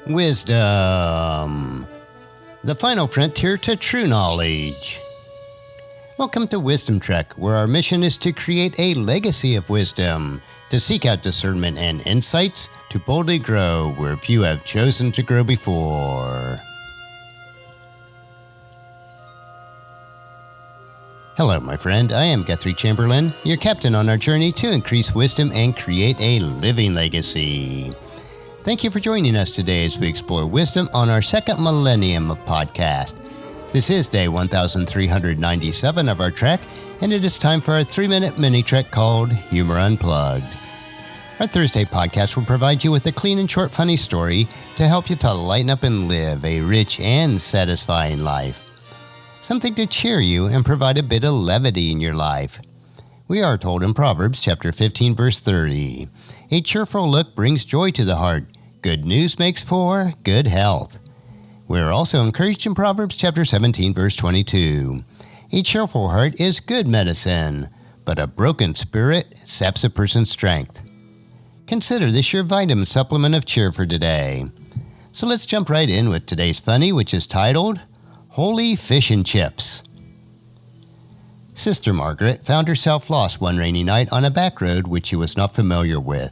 Wisdom, the final frontier to true knowledge. Welcome to Wisdom Trek, where our mission is to create a legacy of wisdom, to seek out discernment and insights, to boldly grow where few have chosen to grow before. Hello, my friend. I am Guthrie Chamberlain, your captain on our journey to increase wisdom and create a living legacy. Thank you for joining us today as we explore wisdom on our second millennium of podcast. This is day 1397 of our trek, and it is time for our 3-minute mini trek called Humor Unplugged. Our Thursday podcast will provide you with a clean and short funny story to help you to lighten up and live a rich and satisfying life. Something to cheer you and provide a bit of levity in your life. We are told in Proverbs chapter 15, verse 30, "A cheerful look brings joy to the heart. Good news makes for good health." We are also encouraged in Proverbs chapter 17, verse 22. "A cheerful heart is good medicine, but a broken spirit saps a person's strength." Consider this your vitamin supplement of cheer for today. So let's jump right in with today's funny, which is titled, Holy Fish and Chips. Sister Margaret found herself lost one rainy night on a back road which she was not familiar with.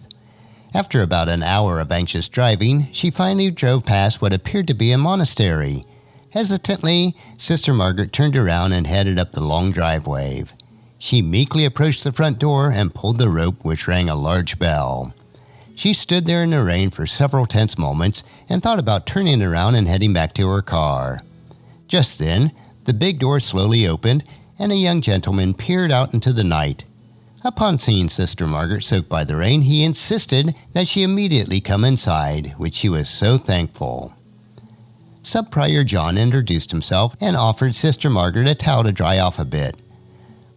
After about an hour of anxious driving, she finally drove past what appeared to be a monastery. Hesitantly, Sister Margaret turned around and headed up the long driveway. She meekly approached the front door and pulled the rope, which rang a large bell. She stood there in the rain for several tense moments and thought about turning around and heading back to her car. Just then, the big door slowly opened, and a young gentleman peered out into the night. Upon seeing Sister Margaret soaked by the rain, he insisted that she immediately come inside, which she was so thankful. Sub-Prior John introduced himself and offered Sister Margaret a towel to dry off a bit.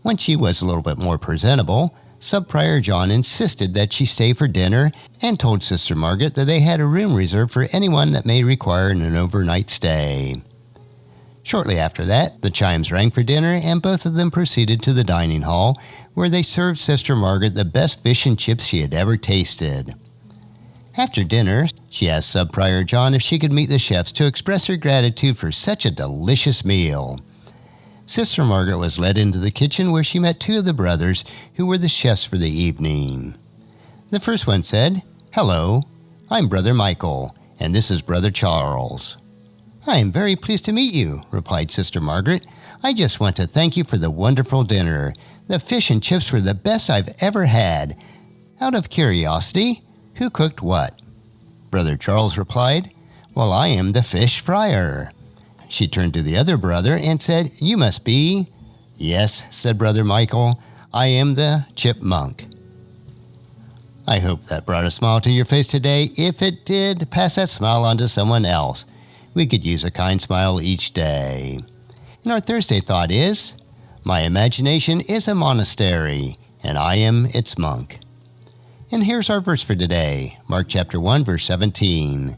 When she was a little bit more presentable, Sub-Prior John insisted that she stay for dinner and told Sister Margaret that they had a room reserved for anyone that may require an overnight stay. Shortly after that, the chimes rang for dinner, and both of them proceeded to the dining hall, where they served Sister Margaret the best fish and chips she had ever tasted. After dinner, she asked Sub-Prior John if she could meet the chefs to express her gratitude for such a delicious meal. Sister Margaret was led into the kitchen, where she met two of the brothers who were the chefs for the evening. The first one said, "Hello, I'm Brother Michael, and this is Brother Charles." "I am very pleased to meet you," replied Sister Margaret. "I just want to thank you for the wonderful dinner. The fish and chips were the best I've ever had. Out of curiosity, who cooked what?" Brother Charles replied, "Well, I am the fish fryer." She turned to the other brother and said, "You must be..." "Yes," said Brother Michael, "I am the chipmunk." I hope that brought a smile to your face today. If it did, pass that smile on to someone else. We could use a kind smile each day. And our Thursday thought is, my imagination is a monastery, and I am its monk. And here's our verse for today, Mark chapter 1, verse 17.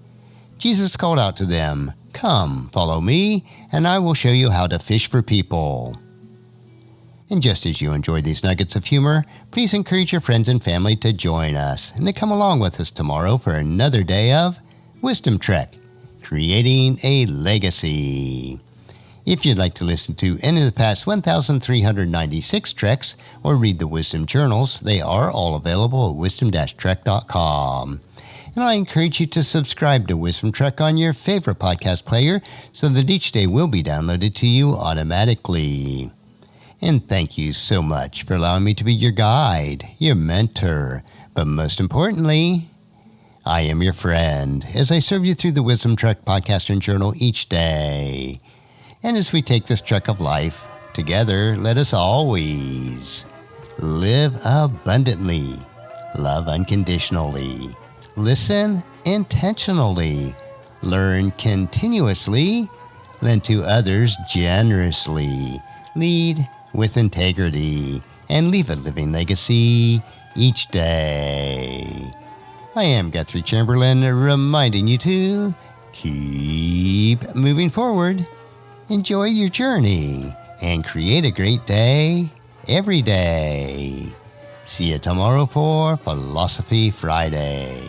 Jesus called out to them, "Come, follow me, and I will show you how to fish for people." And just as you enjoy these nuggets of humor, please encourage your friends and family to join us and to come along with us tomorrow for another day of Wisdom Trek, creating a legacy. If you'd like to listen to any of the past 1,396 treks or read the Wisdom Journals, they are all available at wisdom-trek.com. And I encourage you to subscribe to Wisdom Trek on your favorite podcast player so that each day will be downloaded to you automatically. And thank you so much for allowing me to be your guide, your mentor, but most importantly, I am your friend as I serve you through the Wisdom Trek podcast and journal each day. And as we take this trek of life together, let us always live abundantly, love unconditionally, listen intentionally, learn continuously, lend to others generously, lead with integrity, and leave a living legacy each day. I am Guthrie Chamberlain, reminding you to keep moving forward, enjoy your journey, and create a great day every day. See you tomorrow for Philosophy Friday.